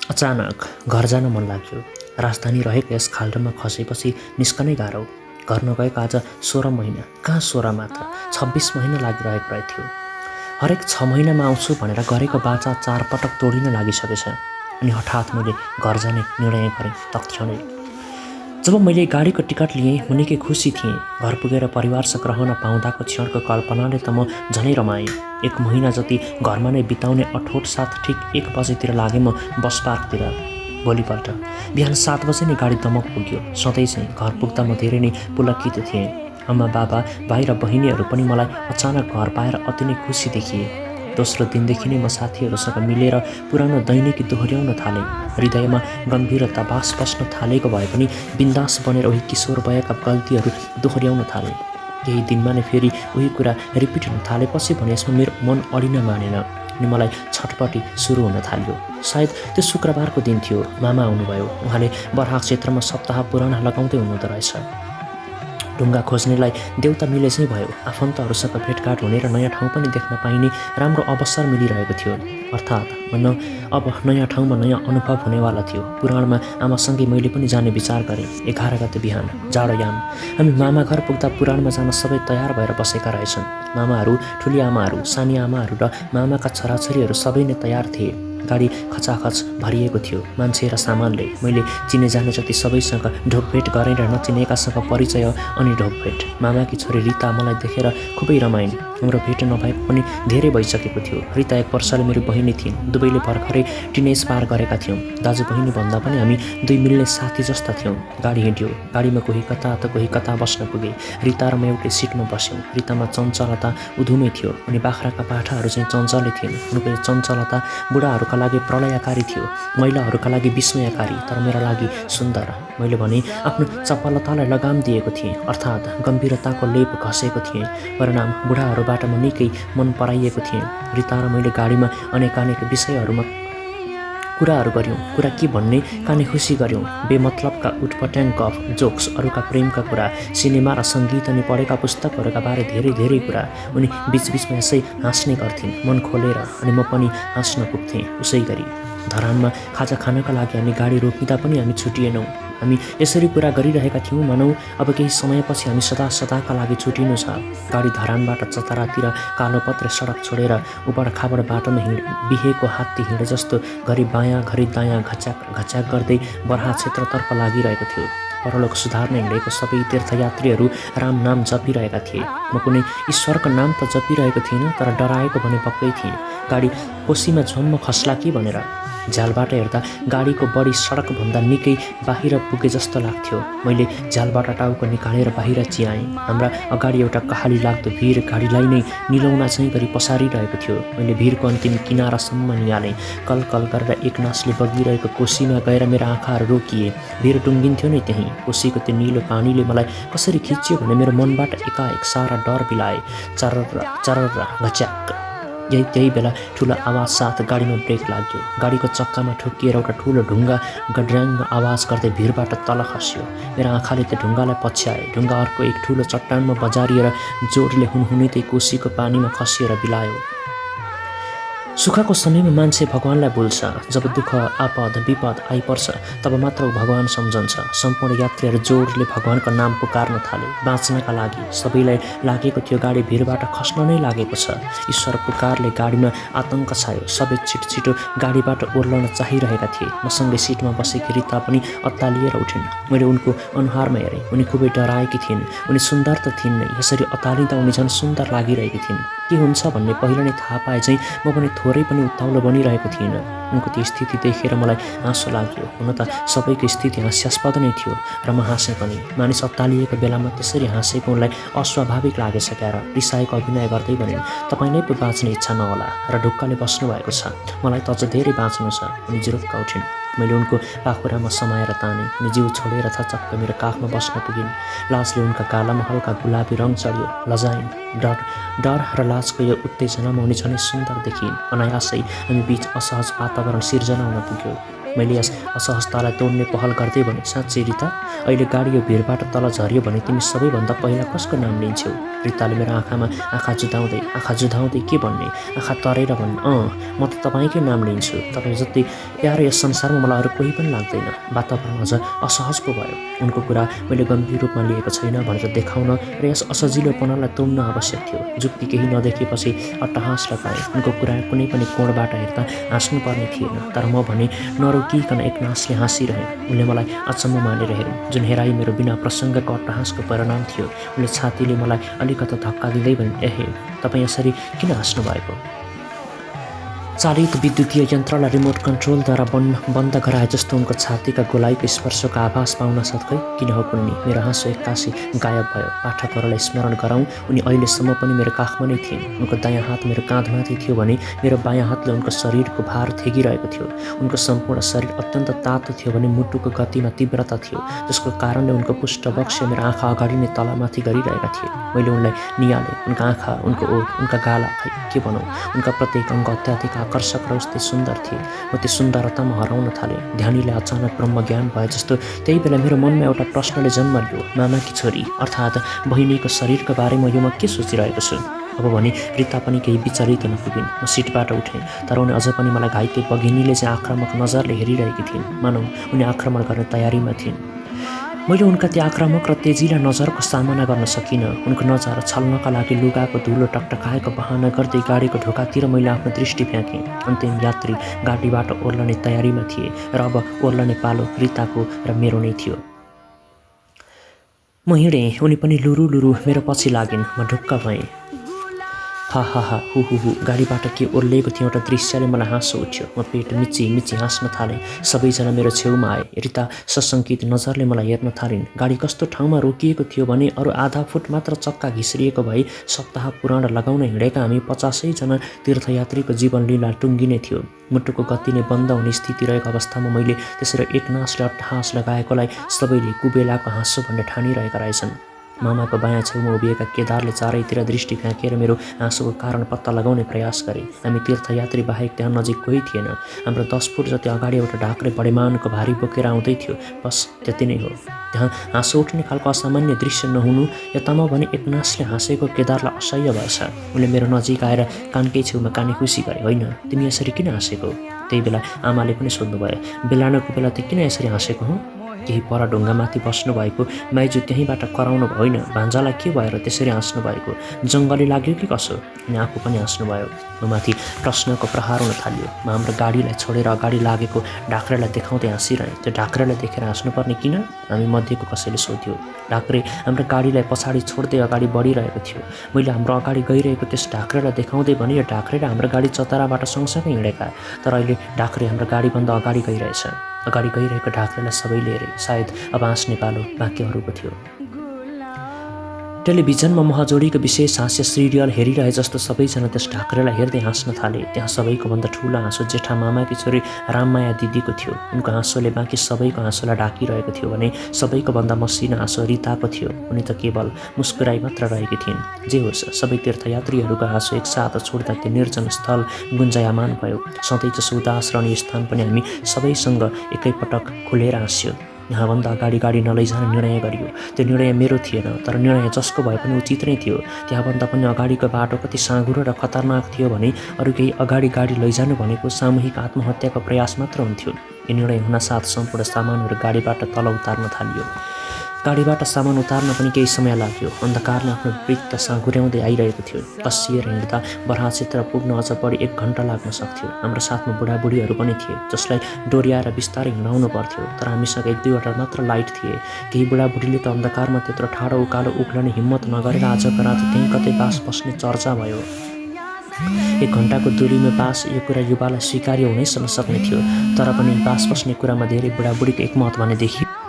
अचानक घर जान मन लाग्यो। राजधानी रहेको यस खाल्डोमा खसेपछि निस्कनै गाह्रो। घर नगएको आज 16 महिना, कहाँ 16 मात्र 26 महिना लागिरहेको रहेथ्यो। हरेक 6 महिनामा आउँछु भनेर गरेको बाचा 4 पटक तोडिन लागिसकेछ। अनि हठात मैले घर जाने निर्णय गरेँ तत्क्षणै। जब मैले गाडीको टिकट लिएँ म निकै खुसी थिएँ। घर पुगेर परिवारसँग रहन पाउँदाको क्षणको कल्पनाले त म झनै रमाएँ। 1 महिना जति घरमा नै बिताउने अठोट साथ ठिक 1 बजेतिर लागेँ म बस पार्कतिर। भोलिपल्ट बिहान 7 बजे नै गाडी दमक पुग्यो। सधैँ चाहिँ घर पुग्दा म धेरै नै पुलकित थिएँ। आमा बाबा भाइ र बहिनीहरू पनि मलाई अचानक घर पाएर अति नै खुसी देखिए। दोस्रो दिनदेखि नै म साथीहरूसँग मिलेर पुरानो दैनिकी दोहोर्याउन थालेँ। हृदयमा गम्भीरता बास बस्न थालेको भए पनि बिन्दास बनेर उही किशोर भएका गल्तीहरू दोहोर्याउन थालेँ। केही दिनमा नै फेरि उही कुरा रिपिट हुन थालेपछि भने यसमा मेरो मन अडिन मानेन अनि मलाई छटपटी सुरु हुन थाल्यो। सायद त्यो शुक्रबारको दिन थियो। मामा आउनुभयो। उहाँले बराह क्षेत्रमा सप्ताह पुराण लगाउँदै हुनुहुँदो रहेछ। ढुङ्गा खोज्नेलाई देउता मिले चाहिँ भयो। आफन्तहरूसँग भेटघाट हुने र नयाँ ठाउँ पनि देख्न पाइने राम्रो अवसर मिलिरहेको थियो। अर्थात् अब नयाँ ठाउँमा नयाँ अनुभव हुनेवाला थियो। पुराणमा आमासँगै मैले पनि जाने विचार गरेँ। 11 गते बिहान जाडोयाम हामी मामा घर पुग्दा पुराणमा जान सबै तयार भएर बसेका रहेछन्। मामाहरू, ठुली आमाहरू, सानी आमाहरू र मामाका छोराछोरीहरू सबै नै तयार थिए। गाडी खचाखच भरिएको थियो मान्छे र सामानले। मैले चिने जाने जति सबैसँग ढोकभेट गरेँ र नचिनेकासँग परिचय अनि ढोकभेट। मामाकी छोरी रिता मलाई देखेर खुबै रमाइन्। हाम्रो भेट नभएको पनि धेरै भइसकेको थियो। रिता 1 वर्षले मेरो बहिनी थिइन्। दुवैले भर्खरै टिनेज पार गरेका थियौँ। दाजु बहिनी भन्दा पनि हामी दुई मिल्ने साथी जस्ता थियौँ। गाडी हिँड्यो। गाडीमा कोही कता त कोही कता बस्न पुगे। रिता र म एउटै सिटमा बस्यौँ। रितामा चञ्चलता उधुमै थियो अनि बाख्राका पाठाहरू चाहिँ चञ्चलै थिइन्। उनको चञ्चलता बुढाहरूका लागि प्रलयकारी थियो, महिलाहरूका लागि विस्मयकारी, तर मेरा लागि सुन्दर। मैले भने आफ्नो चपलतालाई लगाम दिएको थिएँ, अर्थात् गम्भीरताको लेप घसेको थिएँ। परिणाम बुढाहरूबाट म निकै मन पराइएको थिएँ। रिता र मैले गाडीमा अनेकानेक विषयहरूमा कुराहरू गऱ्यौँ। कुरा के भन्ने काने खुसी गऱ्यौँ। बेमतलबका उटपट्याङ गफ, जोक्स, अरूका प्रेमका कुरा, सिनेमा र सङ्गीत अनि पढेका पुस्तकहरूका बारे धेरै कुरा। उनी बिचबिचमा यसै हाँस्ने गर्थिन् मन खोलेर अनि म पनि हाँस्न पुग्थेँ उसै गरी। धरानमा खाजा खानका लागि हामी गाडी रोकिँदा पनि हामी छुटिएनौँ। हामी यसरी कुरा गरिरहेका थियौँ मानौँ अब केही समयपछि हामी सदाका लागि छुटिनु छ। गाडी धरानबाट चतरातिर कालोपत्रे सडक छोडेर उबडखाबड बाटोमा बिहेको हात्ती हिँडे जस्तो घरि बायाँ घरि दायाँ घच्याक गर्दै बराह क्षेत्रतर्फ लागिरहेको थियो। परलोक सुधार्न हिँडेको सबै तीर्थयात्रीहरू राम नाम जपिरहेका थिए। म कुनै ईश्वरको नाम त जपिरहेको थिइनँ, तर डराएको भने पक्कै थिएँ। गाडी कोसीमा झम्म खस्ला कि भनेर। झ्यालबाट हेर्दा गाडीको बडी सडकभन्दा निकै बाहिर पुगे जस्तो लाग्थ्यो। मैले झ्यालबाट टाउको निकालेर बाहिर चियाएँ। हाम्रा अगाडि एउटा कहाली लाग्दो भिर गाडीलाई नै निलौना चाहिँ गरी पसारिरहेको थियो। मैले भिरको अन्तिम किनारासम्म निहालेँ। कल गरेर एकनासले बगिरहेको कोसीमा गएर मेरा आँखाहरू रोकिए। भिर टुङ्गिन्थ्यो नै त्यहीँ। कोसीको त्यो निलो पानीले मलाई कसरी खिच्यो भने मेरो मनबाट एकाएक सारा डर बिलाए। चरर घच्याक। त्यही बेला ठुलो आवाज साथ गाडीमा ब्रेक लाग्यो। गाडीको चक्कामा ठोकिएर एउटा ठुलो ढुङ्गा गड्र्याङ्ग आवाज गर्दै भिरबाट तल खस्यो। मेरा आँखाले त्यो ढुङ्गालाई पछ्याए। ढुङ्गा अर्को एक ठुलो चट्टानमा बजारिएर जोडले हुनहुनिँदै कोसीको पानीमा खसिएर बिलायो। सुखको समयमा मान्छे भगवानलाई भुल्छ। जब दुःख आपद विपद आइपर्छ तब मात्र ऊ भगवान सम्झन्छ। सम्पूर्ण यात्रीहरू जोडले भगवानको नाम पुकार्न थाले। बाँच्नका लागि सबैलाई लागेको थियो गाडी भिरबाट खस्न नै लागेको छ। ईश्वर पुकारले गाडीमा आतंक छायो। सबै छिटो गाडीबाट ओर्लन चाहिरहेका थिए। मसँगै सिटमा बसेकी रिता पनि अत्तालिएर उठिन्। मैले उनको अनुहारमा हेरेँ। उनी खुबै डराएकी थिइन्। उनी सुन्दर त थिइन् नै, यसरी अत्तालिँदा उनी झन् सुन्दर लागिरहेकी थिइन्। के हुन्छ भन्ने पहिला नै थाहा पाए चाहिँ म पनि थोरै पनि उत्ताउलो बनिरहेको थिइनँ। उनको त्यो स्थिति देखेर मलाई आँसु लाग्यो। हुन त सबैको स्थिति हास्यास्पद नै थियो र म हाँसेँ पनि। मानिस अत्तालिएको बेलामा त्यसरी हाँसेको उनलाई अस्वाभाविक लागेछ क्या र रिसाएको अभिनय गर्दै भनिन्, तपाईँ नै पो बाँच्ने इच्छा नहोला र ढुक्कले बस्नुभएको छ। मलाई त अझ धेरै बाँच्नु छ। उनी जुरुक्क उठिन्। मैले उनको पाखुरामा समाएर तानेँ। उनी जिउ छोडेर थचक्क मेरो काखमा बस्न पुगिन्। लाजले उनका गालामा हल्का गुलाबी रङ चढ्यो। लजाइन्। डर र लाजको यो उत्तेजनामा उनी झनै सुन्दर देखिन्। अनायासै हामी बीच असहज वातावरण सिर्जना हुन पुग्यो। मैले यस असहजतालाई तोड्ने पहल गर्दै भने, साँच्चै रिता, अहिले गाडी यो भिरबाट तल झऱ्यो भने तिमी सबैभन्दा पहिला कसको नाम लिन्छौ? रिताले मेरो आँखामा आँखा जुधाउँदै के भन्ने? आँखा तरेर भन्ने, म त तपाईँकै नाम लिन्छु। तपाईँ जति प्यारो यस संसारमा मलाई अरू कोही पनि लाग्दैन। वातावरण अझ असहज पो भयो। उनको कुरा मैले गम्भीर रूपमा लिएको छैन भनेर देखाउन र यस असजिलोपनालाई तोड्न आवश्यक थियो। जुक्ति केही नदेखेपछि अट्टहास लगाएँ। उनको कुरा कुनै पनि कोणबाट हेर्दा हाँस्नुपर्ने थिएन, तर म भने नरोकिकन एकनासले हाँसिरहेँ। उनले मलाई अचम्म मानेर हेरिन्, जुन हेराइ मेरो बिना प्रसङ्गको अट्टहासको परिणाम थियो। उनले छातीले मलाई अलिकति धक्का दिँदै भनिन्, एहे, तपाईँ यसरी किन हाँस्नु भएको? चालित विद्युतीय यन्त्रलाई रिमोट कन्ट्रोलद्वारा बन्द गराए जस्तो उनको छातीका गोलाइको स्पर्शको आभास पाउन सक्दै किन हो कुन्नी? मेरो हाँसो एक्कासी गायब भयो। पाठकहरूलाई स्मरण गराउँ, उनी अहिलेसम्म पनि मेरो काखमा नै थिइन्। उनको दायाँ हात मेरो काँधमाथि थियो भने मेरो बायाँ हातले उनको शरीरको भार थेगिरहेको थियो। उनको सम्पूर्ण शरीर अत्यन्त तातो थियो भने मुटुको गतिमा तीव्रता थियो, जसको कारणले उनको पुष्ठवक्ष मेरो आँखा अगाडि नै तलमाथि गरिरहेका थिए। मैले उनलाई निहालेँ। उनका आँखा, उनको ओठ, उनका गाला, खै के भनौँ, उनका प्रत्येक अङ्ग अत्याधिक आकर्षक र उस्तै सुन्दर थिए। म त्यो सुन्दरतामा हराउन थालेँ। ध्यानीले अचानक ब्रह्मज्ञान भए जस्तो त्यही बेला मेरो मनमा एउटा प्रश्नले जन्म लियो। मामाकी छोरी अर्थात् बहिनीको शरीरको बारेमा यो म के सोचिरहेको छु? अब भने रिता पनि केही विचलित हुन पुगिन्। म सिटबाट उठेँ, तर उनी अझ पनि मलाई घाइते बघिनीले चाहिँ आक्रामक नजरले हेरिरहेकी थिइन्, मानौ उनी आक्रमण गर्ने तयारीमा थिइन्। मैले उनका त्यो आक्रामक र तेजिला नजरको सामना गर्न सकिनँ। उनको नजर छल्नका लागि लुगाको धुलो टकटकाएको बहाना गर्दै गाडीको ढोकातिर मैले आफ्नो दृष्टि फ्याँकेँ। अन्तिम यात्री गाडीबाट ओर्लने तयारीमा थिए र अब ओर्लने पालो रिताको र मेरो नै थियो। म हिँडेँ, उनी पनि लुरु मेरो पछि लागिन्। म ढुक्क भएँ। हा हु गाडीबाट के ओर्लिएको थियो एउटा दृश्यले मलाई हाँसो उठ्यो। म पेट मिची हाँस्न थालेँ। सबैजना मेरो छेउमा आए। रिता सशङ्कित नजरले मलाई हेर्न थालिन्। गाडी कस्तो ठाउँमा रोकिएको थियो भने अरू आधा फुट मात्र चक्का घिस्रिएको भई सप्ताह पुराण लगाउन हिँडेका हामी 50 जना तीर्थयात्रीको जीवन लीला टुङ्गिने थियो। मुटुको गति नै बन्द हुने स्थिति रहेको अवस्थामा मैले त्यसरी एकनासले अट्टहास लगाएकोलाई सबैले कुबेलाको हाँसो भन्ने ठानिरहेका रहेछन्। मामाको बायाँ छेउमा उभिएका केदारले चारैतिर दृष्टि फ्याँकेर मेरो हाँसोको कारण पत्ता लगाउने प्रयास गरे। हामी तीर्थयात्री बाहेक त्यहाँ नजिक कोही थिएन। हाम्रो 10 फुट जति अगाडि एउटा ढाक्रे बढेमानको भारी बोकेर आउँदै थियो। बस त्यति नै हो। त्यहाँ हाँसो उठ्ने खालको असामान्य दृश्य नहुनु यतामा भने एकनासले हाँसेको केदारलाई असह्य भएछ। उनले मेरो नजिक आएर कानकै छेउमा काने खुसी गरे, होइन तिमी यसरी किन हाँसेको? त्यही बेला आमाले पनि सोध्नुभयो, बेलानको बेला त किन यसरी हाँसेको हौ? केही पर ढुङ्गामाथि बस्नु भएको माइजू त्यहीँबाट कराउनु होइन, भान्जालाई के भएर त्यसरी हाँस्नु भएको? जङ्गली लाग्यो कि कसो? अनि आफू पनि हाँस्नुभयो। म माथि प्रश्नको प्रहार हुन थाल्यो। म हाम्रो गाडीलाई छोडेर अगाडि लागेको ढाक्रेलाई देखाउँदै हाँसिरहेँ। त्यो ढाक्रेलाई देखेर हाँस्नुपर्ने किन? हामी मध्येको कसैले सोध्यो। ढाक्रे हाम्रो गाडीलाई पछाडि छोड्दै अगाडि बढिरहेको थियो। मैले हाम्रो अगाडि गइरहेको त्यस ढाक्रेलाई देखाउँदै भने यो ढाक्रे र हाम्रो गाडी चतराबाट सँगसँगै हिँडेका, तर अहिले ढाक्रे हाम्रो गाडीभन्दा अगाडि गइरहेछ। अगाडि गइरहेको ढाक्रेलाई सबैले हेरे। सायद अब हाँस्ने पालो बाँकीहरूको थियो। टेलिभिजनमा महजोडीको विशेष हास्य सिरियल हेरिरहे जस्तो सबैजना त्यस ढाक्रेलाई हेर्दै हाँस्न थाले। त्यहाँ सबैको भन्दा ठुलो हाँसो जेठा मामाकी छोरी राममाया दिदीको थियो। उनको हाँसोले बाँकी सबैको हाँसोलाई ढाकिरहेको थियो भने सबैको भन्दा मसिनो हाँसो रिताको थियो। उनी त केवल मुस्कुराई मात्र रहेकी थिइन्। जे होस्, सबै तीर्थयात्रीहरूको हाँसो एकसाथ छोड्दा त्यो निर्जन स्थल गुन्जायमान भयो। सधैँ जसो उदास रहने स्थान पनि हामी सबैसँग एकैपटक खुलेर हाँस्यो। यहाँभन्दा अगाडि गाडी नलैजाने निर्णय गरियो। त्यो निर्णय मेरो थिएन, तर निर्णय जसको भए पनि उचित नै थियो। त्यहाँभन्दा पनि अगाडिको बाटो कति साँघुरो र खतरनाक थियो भने अरू केही अगाडि गाडी लैजानु भनेको सामूहिक आत्महत्याको प्रयास मात्र हुन्थ्यो। यो निर्णय हुनसाथ सम्पूर्ण सामानहरू गाडीबाट तल उतार्न थालियो। गाडीबाट सामान उतार्न पनि केही समय लाग्यो। अन्धकारले आफ्नो वृत्त साँघुर्याउँदै आइरहेको थियो। कसिएर हिँड्दा बर्हा क्षेत्र पुग्न अझ बढी 1 घन्टा लाग्न सक्थ्यो। हाम्रो साथमा बुढाबुढीहरू पनि थिए, जसलाई डोर्याएर बिस्तारै हिँडाउनु पर्थ्यो, तर हामीसँग 1-2वटा मात्र लाइट थिए। केही बुढाबुढीले त अन्धकारमा त्यत्रो ठाडो उकालो उक्लने हिम्मत नगरेर आजको रात त्यहीँ कतै बास बस्ने चर्चा भयो। 1 घन्टाको दूरीमा बास, यो कुरा युवालाई स्वीकार्य हुनै सक्ने थियो, तर पनि बास बस्ने कुरामा धेरै बुढाबुढीको एकमत भने देखियो।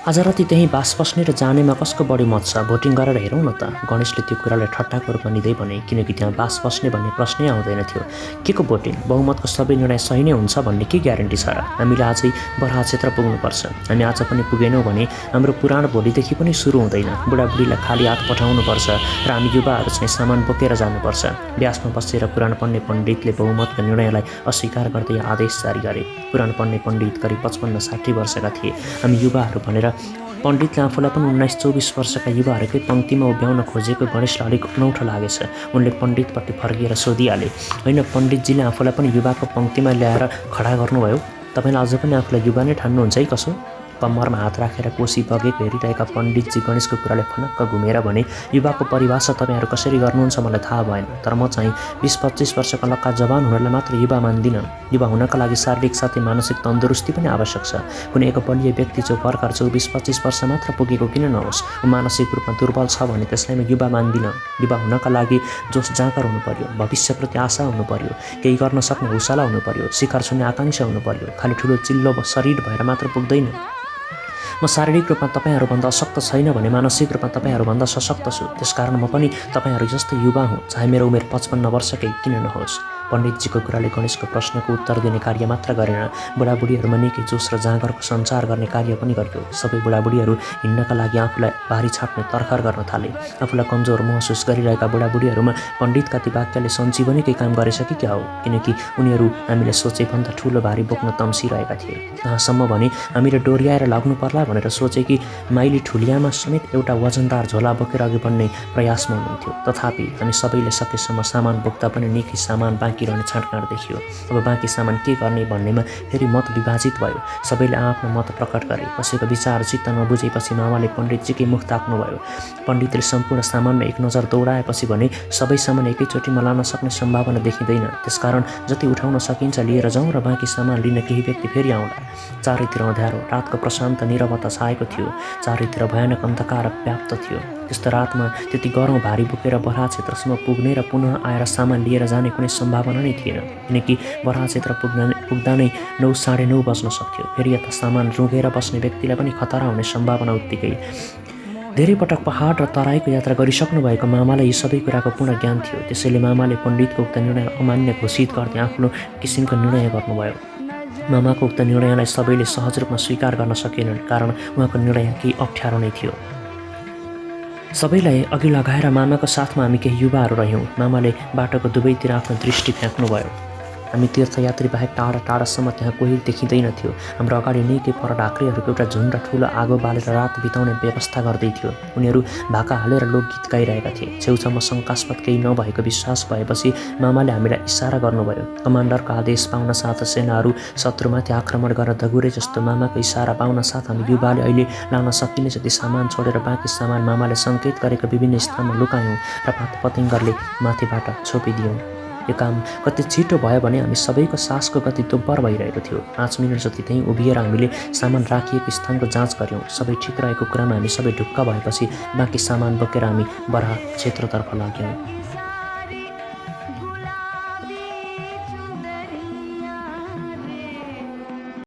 आज राति त्यहीँ बास बस्ने र जानेमा कसको बढी मत छ भोटिङ गरेर हेरौँ न त। गणेशले त्यो कुरालाई ठट्टाको रूपमा लिँदै भने, किनकि त्यहाँ बास बस्ने भन्ने प्रश्नै आउँदैन थियो। के को भोटिङ? बहुमतको सबै निर्णय सही नै हुन्छ भन्ने के ग्यारेन्टी छ र? हामीले आजै बराहा क्षेत्र पुग्नुपर्छ। हामी आज पनि पुगेनौँ भने हाम्रो पुराण भोलिदेखि पनि सुरु हुँदैन। बुढाबुढीलाई खाली हात पठाउनुपर्छ र हामी युवाहरू चाहिँ सामान बोकेर जानुपर्छ। व्यासमा बसेर पुराण पढ्ने पण्डितले बहुमतको निर्णयलाई अस्वीकार गर्दै आदेश जारी गरे। पुराण पढ्ने पण्डित करिब 55-60 वर्षका थिए। हामी युवाहरू भनेर पण्डितले आफूलाई पनि 19-24 वर्षका युवाहरूकै पङ्क्तिमा उभ्याउन खोजेको गणेशलाई अलिक अनौठो लागेछ। उनले पण्डितपट्टि फर्किएर सोधिहाले, होइन पण्डितजीले आफूलाई पनि युवाको पङ्क्तिमा ल्याएर खडा गर्नुभयो? तपाईँले अझ पनि आफूलाई युवा नै ठान्नुहुन्छ है कसो? कम्मरमा हात राखेर कोसी बगेको हेरिरहेका पण्डितजी गणेशको कुराले फनक्क घुमेर भने, युवाको परिभाषा तपाईँहरू कसरी गर्नुहुन्छ मलाई थाहा भएन, तर म चाहिँ 20-25 वर्षका लक्का जवान हुनलाई मात्र युवा मान्दिनँ। युवा हुनका लागि शारीरिक साथै मानसिक तन्दुरुस्ती पनि आवश्यक छ। कुनै एक बलियो व्यक्ति जो भर्खर 24-25 वर्ष मात्र पुगेको किन नहोस्, ऊ मानसिक रूपमा दुर्बल छ भने त्यसलाई म युवा मान्दिनँ। युवा हुनका लागि जोस जाँकर हुनु पर्यो, भविष्यप्रति आशा हुनु पर्यो, केही गर्न सक्ने हौसला हुनु पर्यो, शिखर छुने आकाङ्क्षा हुनु पर्यो। खालि ठुलो चिल्लो शरीर भएर मात्र पुग्दैन। म शारीरिक रूपमा तपाईँहरूभन्दा अशक्त छैन भने मानसिक रूपमा तपाईँहरूभन्दा सशक्त छु। त्यसकारण म पनि तपाईँहरू जस्तै युवा हुँ, चाहे मेरो उमेर 55 वर्षकै किन नहोस्। पण्डितजीको कुराले गणेशको प्रश्नको उत्तर दिने कार्य मात्र गरेन, बुढाबुढीहरूमा निकै जोस र जाँगरको सञ्चार गर्ने कार्य पनि गर्यो। सबै बुढाबुढीहरू हिँड्नका लागि आफूलाई भारी छाट्ने तरखर गर्न थाले। आफूलाई कमजोर महसुस गरिरहेका बुढाबुढीहरूमा पण्डितका ती वाक्यले सञ्जीवनीकै काम गरेछ कि क्या हो? किनकि उनीहरू हामीले सोचेभन्दा ठुलो भारी बोक्न तम्सिरहेका थिए। कहाँसम्म भने हामीले डोर्याएर लाग्नु पर्ला भनेर सोचे कि माइली ठुलियामा समेत एउटा वजनदार झोला बोकेर अघि बढ्ने प्रयासमा हुनुहुन्थ्यो। तथापि हामी सबैले सकेसम्म सामान बोक्दा पनि निकै सामान बाँकी रहने छाँटकाँट देखियो। अब बाँकी सामान के गर्ने भन्नेमा फेरि मत विभाजित भयो। सबैले आफ्नो मत प्रकट गरे। कसैको विचार चित्त नबुझेपछि मामाले पण्डितजीकै मुख ताक्नुभयो। पण्डितले सम्पूर्ण सामानमा एक नजर दौडाएपछि भने सबै सामान एकैचोटिमा लान सक्ने सम्भावना देखिँदैन। त्यसकारण जति उठाउन सकिन्छ लिएर जाउँ र बाँकी सामान लिन केही व्यक्ति फेरि आउँला। चारैतिर अँध्यारो, रातको प्रशान्त नीरवता छाएको थियो। चारैतिर भयानक अन्धकार व्याप्त थियो। त्यस्तो रातमा त्यति गरौँ भारी बोकेर बराहा क्षेत्रसम्म पुग्ने र पुनः आएर सामान लिएर जाने कुनै सम्भावना नै थिएन, किनकि बराहा क्षेत्र पुग्दा नै 9-9:30 बज्न सक्थ्यो। फेरि यता सामान रुँगेर बस्ने व्यक्तिलाई पनि खतरा हुने सम्भावना उत्तिकै। धेरै पटक पहाड र तराईको यात्रा गरिसक्नु भएको मामालाई यी सबै कुराको पूर्ण ज्ञान थियो। त्यसैले मामाले पण्डितको उक्त निर्णय अमान्य घोषित गर्दै आफ्नो किसिमको निर्णय गर्नुभयो। मामाको उक्त निर्णयलाई सबैले सहज रूपमा स्वीकार गर्न सकेनन्, कारण उहाँको निर्णय केही अप्ठ्यारो नै थियो। सबैलाई अघि लगाएर मामाको साथमा हामी केही युवाहरू रह्यौँ। मामाले बाटोको दुवैतिर आफ्नो दृष्टि फ्याँक्नुभयो। हामी तीर्थयात्री बाहेक टाढा टाढासम्म त्यहाँ कोही देखिँदैन थियो। हाम्रो अगाडि निकै पर ढाक्रेहरूको एउटा झुन्ड ठुलो आगो बालेर रात बिताउने व्यवस्था गर्दै थियो। उनीहरू भाका हालेर लोकगीत गाइरहेका थिए। छेउछाउमा शङ्कास्पद केही नभएको विश्वास भएपछि मामाले हामीलाई इसारा गर्नुभयो। कमान्डरको आदेश पाउन साथ सेनाहरू शत्रुमाथि आक्रमण गर्न दगुरे जस्तो मामाको इसारा पाउन साथ हामी युवाले अहिले लान सकिने जति सामान छोडेर बाँकी सामान मामाले सङ्केत गरेको विभिन्न स्थानमा लुकायौँ र पतङ्गरले माथिबाट छोपिदियौँ। यो काम कति छिटो भयो भने हामी सबैको सासको गति दोब्बर भइरहेको थियो। 5 मिनट जति त्यहीँ उभिएर हामीले सामान राखिएको स्थानको जाँच गऱ्यौँ। सबै ठिक रहेको कुरामा हामी सबै ढुक्क भएपछि बाँकी सामान बोकेर हामी बराहा क्षेत्रतर्फ लाग्यौँ।